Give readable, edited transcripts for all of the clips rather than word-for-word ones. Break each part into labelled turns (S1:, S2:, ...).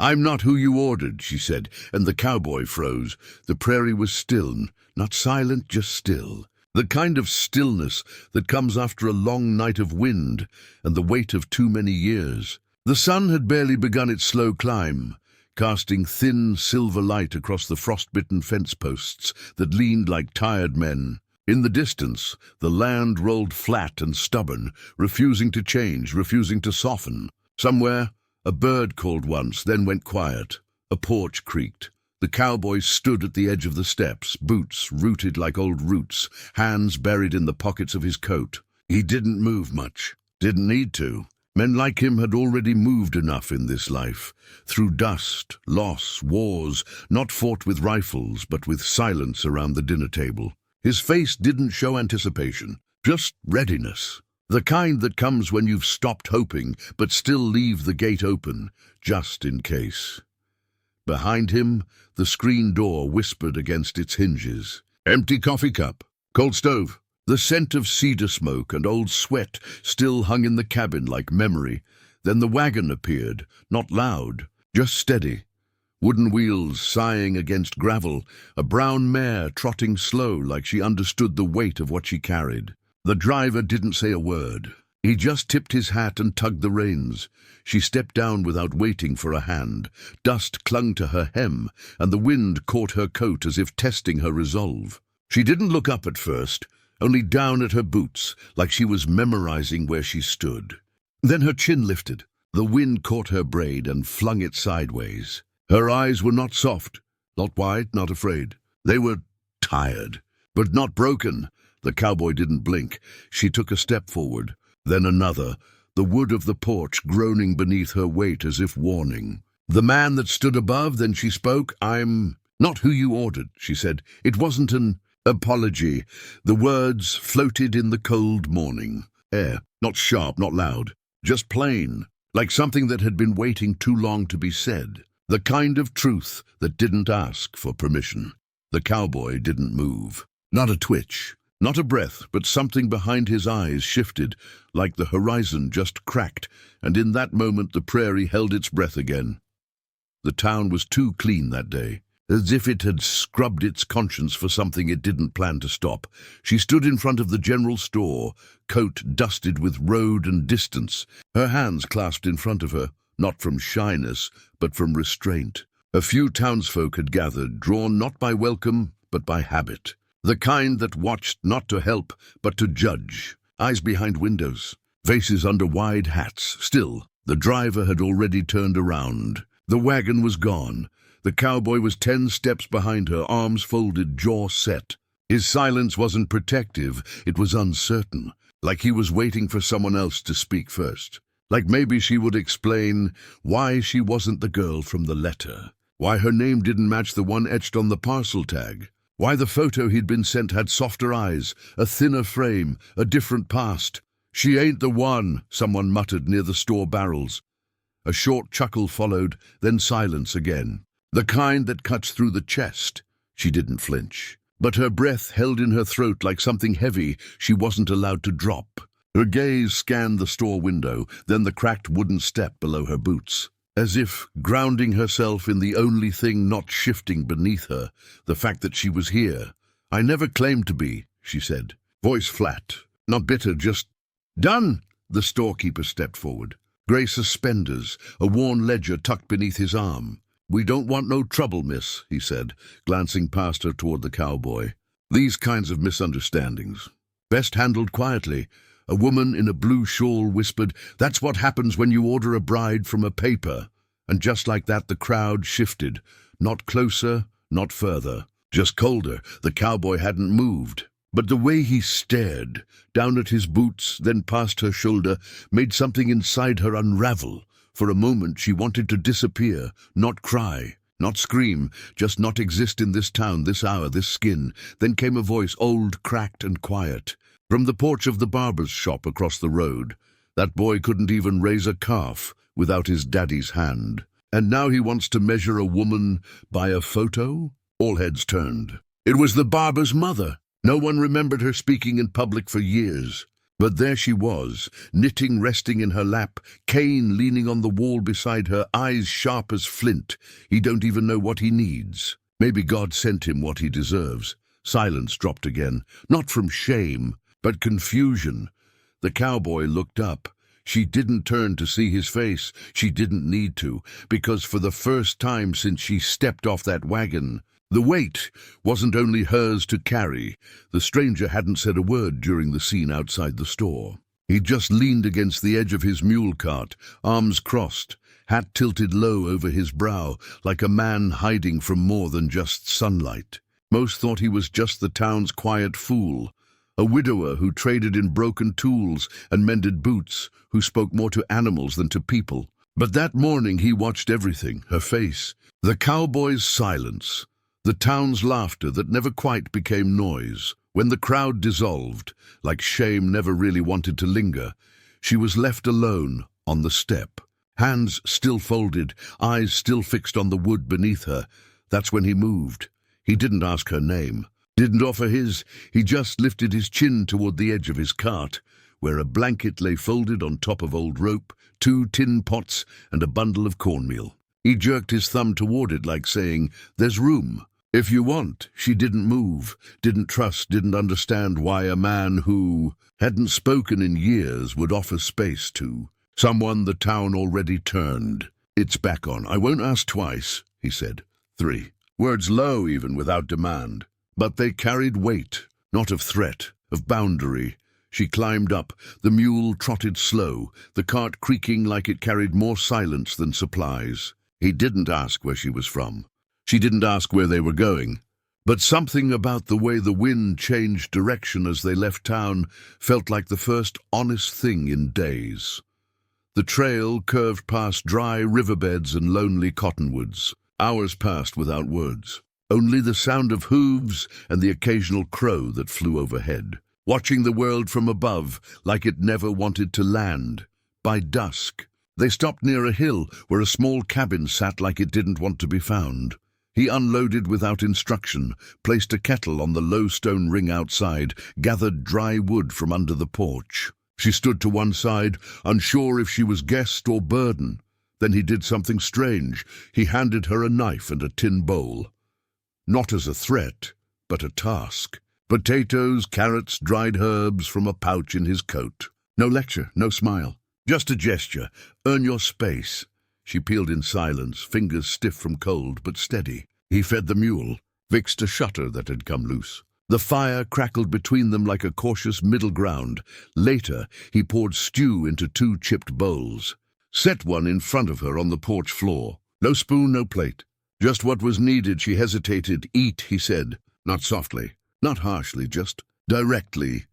S1: "I'm not who you ordered," she said, and the cowboy froze. The prairie was still, not silent, just still. The kind of stillness that comes after a long night of wind and the weight of too many years. The sun had barely begun its slow climb, casting thin silver light across the frost-bitten fence posts that leaned like tired men. In the distance, the land rolled flat and stubborn, refusing to change, refusing to soften. Somewhere, a bird called once, then went quiet. A porch creaked. The cowboy stood at the edge of the steps, boots rooted like old roots, hands buried in the pockets of his coat. He didn't move much. Didn't need to. Men like him had already moved enough in this life, through dust, loss, wars, not fought with rifles, but with silence around the dinner table. His face didn't show anticipation, just readiness. The kind that comes when you've stopped hoping, but still leave the gate open, just in case. Behind him, the screen door whispered against its hinges. Empty coffee cup, cold stove. The scent of cedar smoke and old sweat still hung in the cabin like memory. Then the wagon appeared, not loud, just steady. Wooden wheels sighing against gravel, a brown mare trotting slow like she understood the weight of what she carried. The driver didn't say a word. He just tipped his hat and tugged the reins. She stepped down without waiting for a hand. Dust clung to her hem, and the wind caught her coat as if testing her resolve. She didn't look up at first, only down at her boots, like she was memorizing where she stood. Then her chin lifted. The wind caught her braid and flung it sideways. Her eyes were not soft, not wide, not afraid. They were tired, but not broken. The cowboy didn't blink. She took a step forward, then another, the wood of the porch groaning beneath her weight as if warning. The man that stood above, then she spoke. "I'm not who you ordered," she said. It wasn't an apology. The words floated in the cold morning air, not sharp, not loud, just plain, like something that had been waiting too long to be said. The kind of truth that didn't ask for permission. The cowboy didn't move. Not a twitch, not a breath, but something behind his eyes shifted, like the horizon just cracked, and in that moment the prairie held its breath again. The town was too clean that day, as if it had scrubbed its conscience for something it didn't plan to stop. She stood in front of the general store, coat dusted with road and distance, her hands clasped in front of her, not from shyness, but from restraint. A few townsfolk had gathered, drawn not by welcome, but by habit. The kind that watched not to help, but to judge. Eyes behind windows, faces under wide hats. Still, the driver had already turned around. The wagon was gone. The cowboy was 10 steps behind her, arms folded, jaw set. His silence wasn't protective, it was uncertain, like he was waiting for someone else to speak first. Like maybe she would explain why she wasn't the girl from the letter, why her name didn't match the one etched on the parcel tag, why the photo he'd been sent had softer eyes, a thinner frame, a different past. "She ain't the one," someone muttered near the store barrels. A short chuckle followed, then silence again. The kind that cuts through the chest. She didn't flinch, but her breath held in her throat like something heavy she wasn't allowed to drop. Her gaze scanned the store window, then the cracked wooden step below her boots, as if grounding herself in the only thing not shifting beneath her, the fact that she was here. "I never claimed to be," she said, voice flat, not bitter, just done. The storekeeper stepped forward. Grey suspenders, a worn ledger tucked beneath his arm. "We don't want no trouble, miss," he said, glancing past her toward the cowboy. "These kinds of misunderstandings, best handled quietly." A woman in a blue shawl whispered, "That's what happens when you order a bride from a paper." And just like that the crowd shifted, not closer, not further, just colder. The cowboy hadn't moved. But the way he stared, down at his boots, then past her shoulder, made something inside her unravel. For a moment she wanted to disappear, not cry, not scream, just not exist in this town, this hour, this skin. Then came a voice, old, cracked and quiet, from the porch of the barber's shop across the road. That boy couldn't even raise a calf without his daddy's hand. And now he wants to measure a woman by a photo? All heads turned. It was the barber's mother. No one remembered her speaking in public for years. But there she was, knitting resting in her lap, cane leaning on the wall beside her, eyes sharp as flint. He don't even know what he needs. Maybe God sent him what he deserves. Silence dropped again, not from shame, but confusion. The cowboy looked up. She didn't turn to see his face. She didn't need to, because for the first time since she stepped off that wagon, the weight wasn't only hers to carry. The stranger hadn't said a word during the scene outside the store. He just leaned against the edge of his mule cart, arms crossed, hat tilted low over his brow, like a man hiding from more than just sunlight. Most thought he was just the town's quiet fool, a widower who traded in broken tools and mended boots, who spoke more to animals than to people. But that morning he watched everything, her face, the cowboy's silence, the town's laughter that never quite became noise. When the crowd dissolved, like shame never really wanted to linger, she was left alone on the step, hands still folded, eyes still fixed on the wood beneath her. That's when he moved. He didn't ask her name, didn't offer his. He just lifted his chin toward the edge of his cart, where a blanket lay folded on top of old rope, 2 tin pots, and a bundle of cornmeal. He jerked his thumb toward it like saying, "There's room. If you want." She didn't move, didn't trust, didn't understand why a man who hadn't spoken in years would offer space to someone the town already turned its back on. "I won't ask twice," he said. 3. Words low even without demand. But they carried weight, not of threat, of boundary. She climbed up. The mule trotted slow, the cart creaking like it carried more silence than supplies. He didn't ask where she was from. She didn't ask where they were going. But something about the way the wind changed direction as they left town felt like the first honest thing in days. The trail curved past dry riverbeds and lonely cottonwoods. Hours passed without words. Only the sound of hooves and the occasional crow that flew overhead, watching the world from above like it never wanted to land. By dusk, they stopped near a hill where a small cabin sat like it didn't want to be found. He unloaded without instruction, placed a kettle on the low stone ring outside, gathered dry wood from under the porch. She stood to one side, unsure if she was guest or burden. Then he did something strange. He handed her a knife and a tin bowl. Not as a threat, but a task. Potatoes, carrots, dried herbs from a pouch in his coat. No lecture, no smile. Just a gesture. Earn your space. She peeled in silence, fingers stiff from cold but steady. He fed the mule, fixed a shutter that had come loose. The fire crackled between them like a cautious middle ground. Later, he poured stew into 2 chipped bowls. Set one in front of her on the porch floor. No spoon, no plate. Just what was needed. She hesitated. "Eat," he said. Not softly, not harshly, just directly.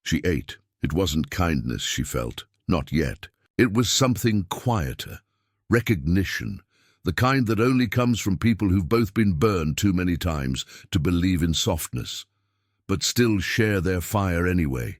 S1: She ate. It wasn't kindness she felt. Not yet. It was something quieter. Recognition. The kind that only comes from people who've both been burned too many times to believe in softness, but still share their fire anyway.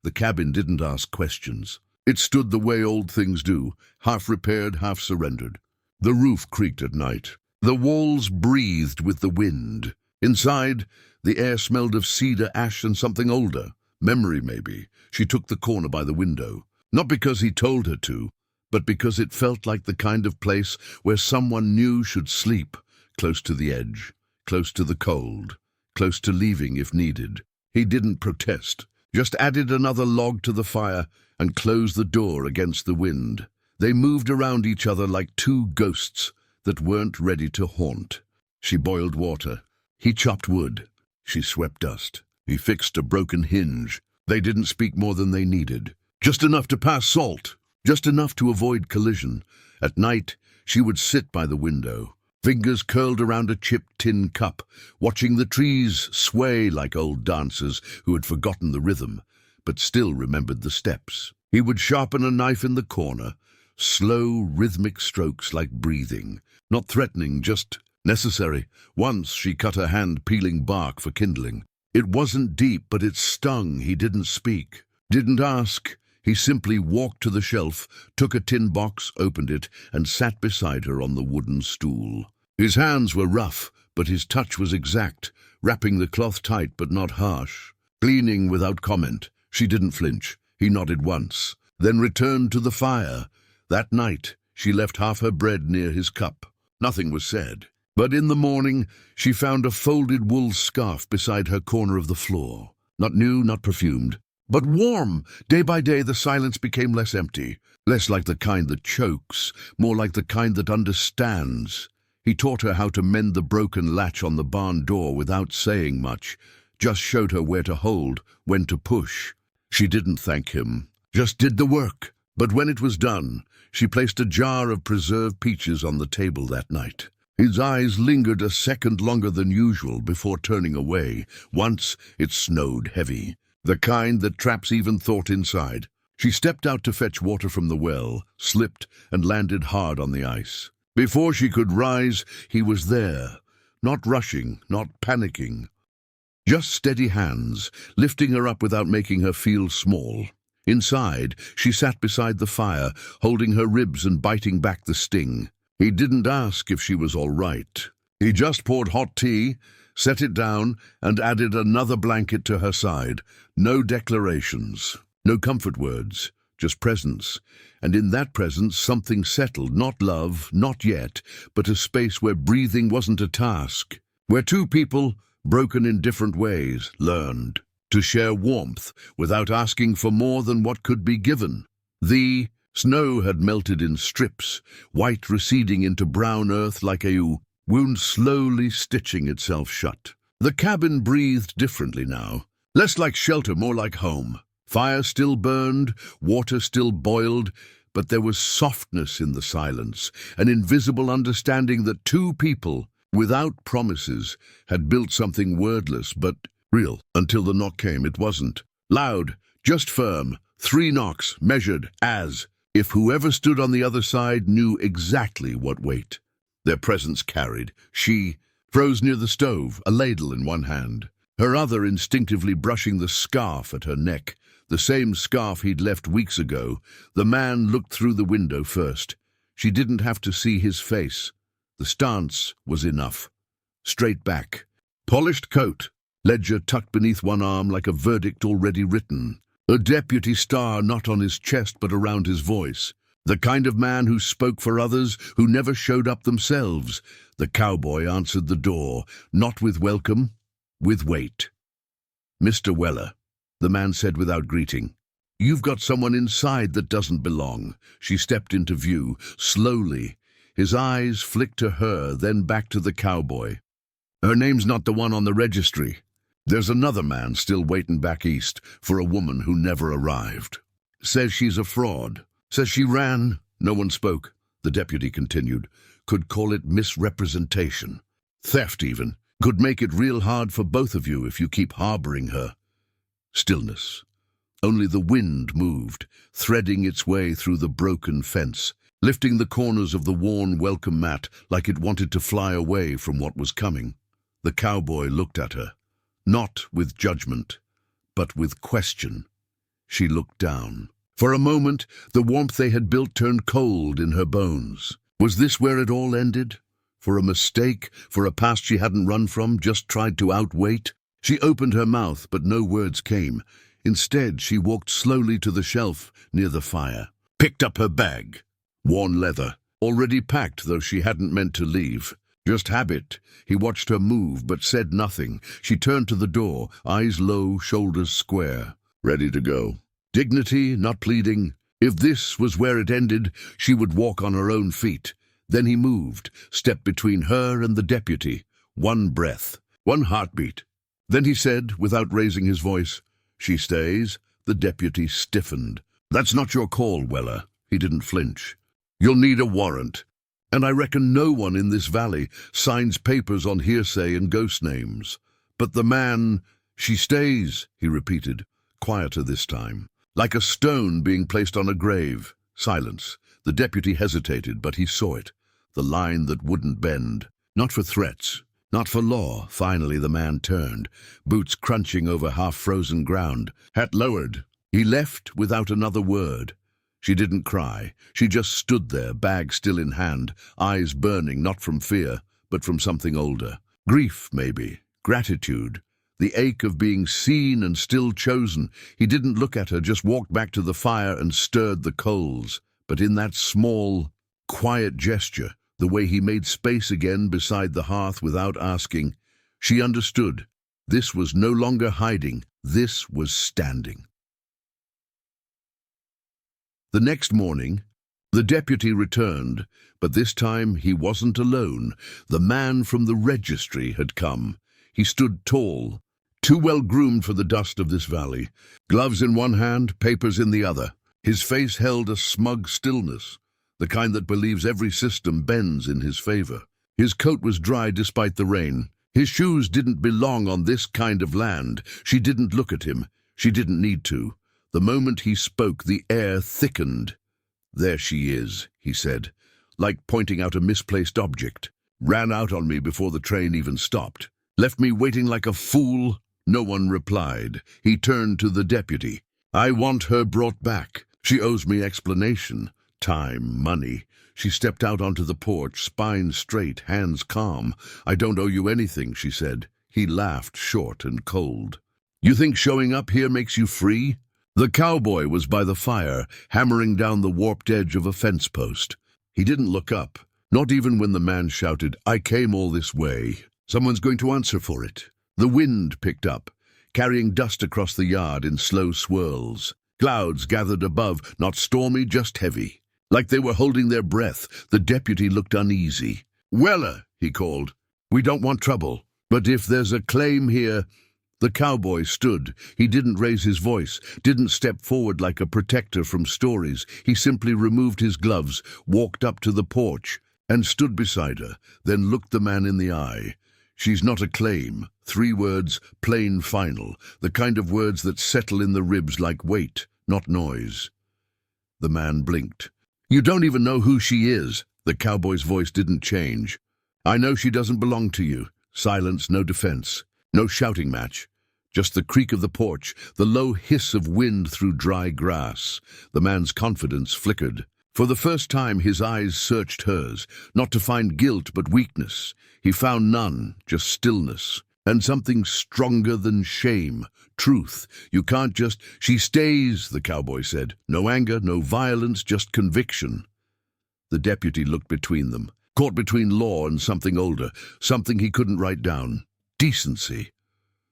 S1: The cabin didn't ask questions. It stood the way old things do, half repaired, half surrendered. The roof creaked at night. The walls breathed with the wind. Inside, the air smelled of cedar, ash, and something older. Memory, maybe. She took the corner by the window. Not because he told her to, but because it felt like the kind of place where someone new should sleep, close to the edge, close to the cold, close to leaving if needed. He didn't protest, just added another log to the fire and closed the door against the wind. They moved around each other like 2 ghosts that weren't ready to haunt. She boiled water. He chopped wood. She swept dust. He fixed a broken hinge. They didn't speak more than they needed. Just enough to pass salt. Just enough to avoid collision. At night, she would sit by the window, fingers curled around a chipped tin cup, watching the trees sway like old dancers who had forgotten the rhythm, but still remembered the steps. He would sharpen a knife in the corner, slow, rhythmic strokes like breathing. Not threatening, just necessary. Once she cut her hand peeling bark for kindling. It wasn't deep, but it stung. He didn't speak, didn't ask. He simply walked to the shelf, took a tin box, opened it, and sat beside her on the wooden stool. His hands were rough, but his touch was exact, wrapping the cloth tight but not harsh. Cleaning without comment, She didn't flinch. He nodded once, then returned to the fire. That night, she left half her bread near his cup. Nothing was said. But in the morning, she found a folded wool scarf beside her corner of the floor. Not new, not perfumed, but warm. Day by day, the silence became less empty, less like the kind that chokes, more like the kind that understands. He taught her how to mend the broken latch on the barn door without saying much, just showed her where to hold, when to push. She didn't thank him, just did the work. But when it was done, she placed a jar of preserved peaches on the table that night. His eyes lingered a second longer than usual before turning away. Once it snowed heavy, the kind that traps even thought inside. She stepped out to fetch water from the well, slipped, and landed hard on the ice. Before she could rise, he was there, not rushing, not panicking. Just steady hands, lifting her up without making her feel small. Inside, she sat beside the fire, holding her ribs and biting back the sting. He didn't ask if she was all right. He just poured hot tea, set it down, and added another blanket to her side. No declarations, no comfort words, just presence. And in that presence, something settled, not love, not yet, but a space where breathing wasn't a task, where two people, broken in different ways, learned to share warmth without asking for more than what could be given. The snow had melted in strips, white receding into brown earth like a wound slowly stitching itself shut. The cabin breathed differently now, less like shelter, more like home. Fire still burned, water still boiled, but there was softness in the silence, an invisible understanding that two people, without promises, had built something wordless but real. Until the knock came, it wasn't loud, just firm. 3 knocks, measured as if whoever stood on the other side knew exactly what weight their presence carried. She froze near the stove, a ladle in one hand, her other instinctively brushing the scarf at her neck, the same scarf he'd left weeks ago. The man looked through the window first. She didn't have to see his face. The stance was enough. Straight back, polished coat, ledger tucked beneath one arm like a verdict already written. A deputy star not on his chest but around his voice. The kind of man who spoke for others, who never showed up themselves. The cowboy answered the door, not with welcome, with weight. "Mr. Weller," the man said without greeting. "You've got someone inside that doesn't belong." She stepped into view, slowly. His eyes flicked to her, then back to the cowboy. "Her name's not the one on the registry. There's another man still waiting back east for a woman who never arrived. Says she's a fraud. Says she ran." No one spoke. The deputy continued. "Could call it misrepresentation. Theft even. Could make it real hard for both of you if you keep harboring her." Stillness. Only the wind moved, threading its way through the broken fence, lifting the corners of the worn welcome mat like it wanted to fly away from what was coming. The cowboy looked at her. Not with judgment, but with question. She looked down. For a moment, the warmth they had built turned cold in her bones. Was this where it all ended? For a mistake? For a past she hadn't run from, just tried to outwait? She opened her mouth, but no words came. Instead, she walked slowly to the shelf near the fire, picked up her bag. Worn leather, already packed though she hadn't meant to leave. Just habit. He watched her move, but said nothing. She turned to the door, eyes low, shoulders square, ready to go. Dignity, not pleading. If this was where it ended, she would walk on her own feet. Then he moved, stepped between her and the deputy. One breath, one heartbeat. Then he said, without raising his voice, "She stays." The deputy stiffened. "That's not your call, Weller." He didn't flinch. "You'll need a warrant. And I reckon no one in this valley signs papers on hearsay and ghost names. But the man—" "She stays," he repeated, quieter this time, like a stone being placed on a grave. Silence. The deputy hesitated, but he saw it. The line that wouldn't bend. Not for threats, not for law. Finally the man turned, boots crunching over half-frozen ground, hat lowered. He left without another word. She didn't cry. She just stood there, bag still in hand, eyes burning, not from fear, but from something older. Grief, maybe. Gratitude. The ache of being seen and still chosen. He didn't look at her, just walked back to the fire and stirred the coals. But in that small, quiet gesture, the way he made space again beside the hearth without asking, she understood. This was no longer hiding, this was standing. The next morning, the deputy returned, but this time he wasn't alone. The man from the registry had come. He stood tall, too well groomed for the dust of this valley, gloves in one hand, papers in the other. His face held a smug stillness, the kind that believes every system bends in his favor. His coat was dry despite the rain. His shoes didn't belong on this kind of land. She didn't look at him. She didn't need to. The moment he spoke, the air thickened. "There she is," he said, like pointing out a misplaced object. "Ran out on me before the train even stopped. Left me waiting like a fool." No one replied. He turned to the deputy. "I want her brought back. She owes me explanation. Time, money." She stepped out onto the porch, spine straight, hands calm. "I don't owe you anything," she said. He laughed, short and cold. "You think showing up here makes you free?" The cowboy was by the fire, hammering down the warped edge of a fence post. He didn't look up, not even when the man shouted, "I came all this way. Someone's going to answer for it." The wind picked up, carrying dust across the yard in slow swirls. Clouds gathered above, not stormy, just heavy. Like they were holding their breath, the deputy looked uneasy. "Weller," he called, "we don't want trouble. But if there's a claim here—" The cowboy stood. He didn't raise his voice, didn't step forward like a protector from stories. He simply removed his gloves, walked up to the porch, and stood beside her, then looked the man in the eye. "She's not a claim. 3 words, plain, final. The kind of words that settle in the ribs like weight, not noise." The man blinked. "You don't even know who she is." The cowboy's voice didn't change. "I know she doesn't belong to you." Silence, no defense, no shouting match. Just the creak of the porch, the low hiss of wind through dry grass. The man's confidence flickered. For the first time his eyes searched hers, not to find guilt but weakness. He found none, just stillness. And something stronger than shame. Truth. "You can't just—" "She stays," the cowboy said. "No anger, no violence, just conviction." The deputy looked between them, caught between law and something older, something he couldn't write down. Decency.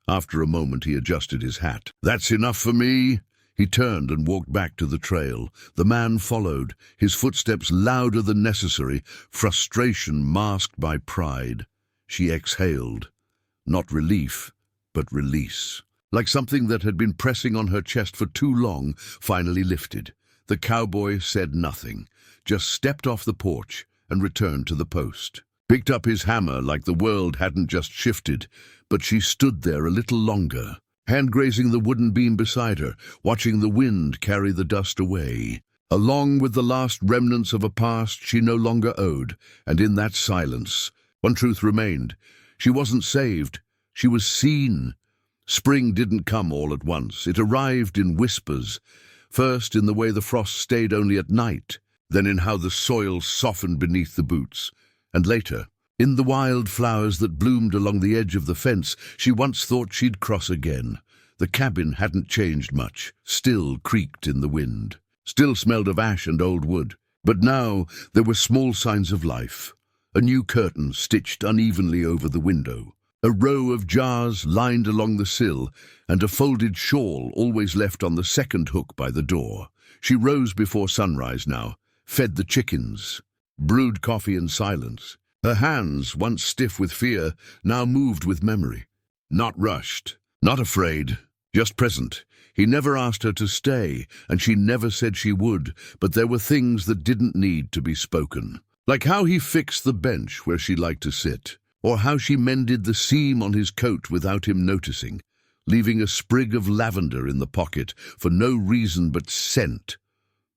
S1: After a moment he adjusted his hat. "That's enough for me." He turned and walked back to the trail. The man followed, his footsteps louder than necessary, frustration masked by pride. She exhaled. Not relief, but release. Like something that had been pressing on her chest for too long, finally lifted. The cowboy said nothing, just stepped off the porch and returned to the post. Picked up his hammer like the world hadn't just shifted, but she stood there a little longer, hand grazing the wooden beam beside her, watching the wind carry the dust away. Along with the last remnants of a past she no longer owed, and in that silence, one truth remained. She wasn't saved, she was seen. Spring didn't come all at once. It arrived in whispers. First in the way the frost stayed only at night, then in how the soil softened beneath the boots, and later, in the wild flowers that bloomed along the edge of the fence she once thought she'd cross again. The cabin hadn't changed much, still creaked in the wind, still smelled of ash and old wood. But now there were small signs of life. A new curtain stitched unevenly over the window, a row of jars lined along the sill, and a folded shawl always left on the second hook by the door. She rose before sunrise now, fed the chickens, brewed coffee in silence. Her hands, once stiff with fear, now moved with memory. Not rushed, not afraid, just present. He never asked her to stay, and she never said she would, but there were things that didn't need to be spoken. Like how he fixed the bench where she liked to sit, or how she mended the seam on his coat without him noticing, leaving a sprig of lavender in the pocket for no reason but scent.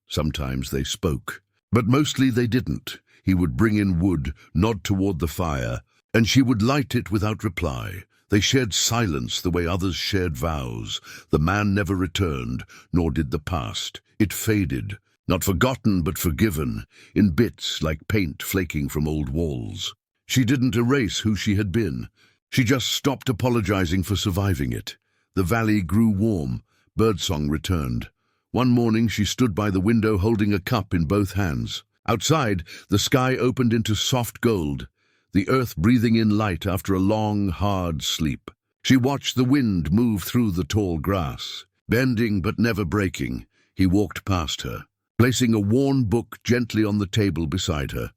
S1: Sometimes they spoke, but mostly they didn't. He would bring in wood, nod toward the fire, and she would light it without reply. They shared silence the way others shared vows. The man never returned, nor did the past. It faded, not forgotten but forgiven, in bits like paint flaking from old walls. She didn't erase who she had been, She just stopped apologizing for surviving it. The valley grew warm. Birdsong returned. One morning she stood by the window holding a cup in both hands. Outside, the sky opened into soft gold, the earth breathing in light after a long, hard sleep. She watched the wind move through the tall grass. Bending but never breaking, he walked past her, placing a worn book gently on the table beside her.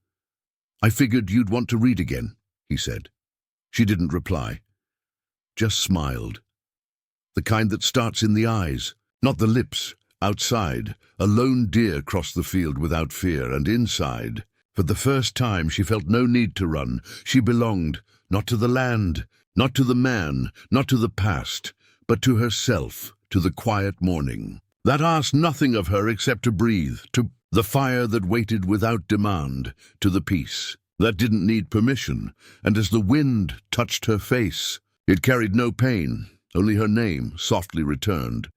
S1: "I figured you'd want to read again," he said. She didn't reply, just smiled. The kind that starts in the eyes, not the lips. Outside, a lone deer crossed the field without fear, and inside, for the first time, she felt no need to run. She belonged, not to the land, not to the man, not to the past, but to herself, to the quiet morning that asked nothing of her except to breathe, to the fire that waited without demand, to the peace that didn't need permission. And as the wind touched her face, it carried no pain, only her name softly returned.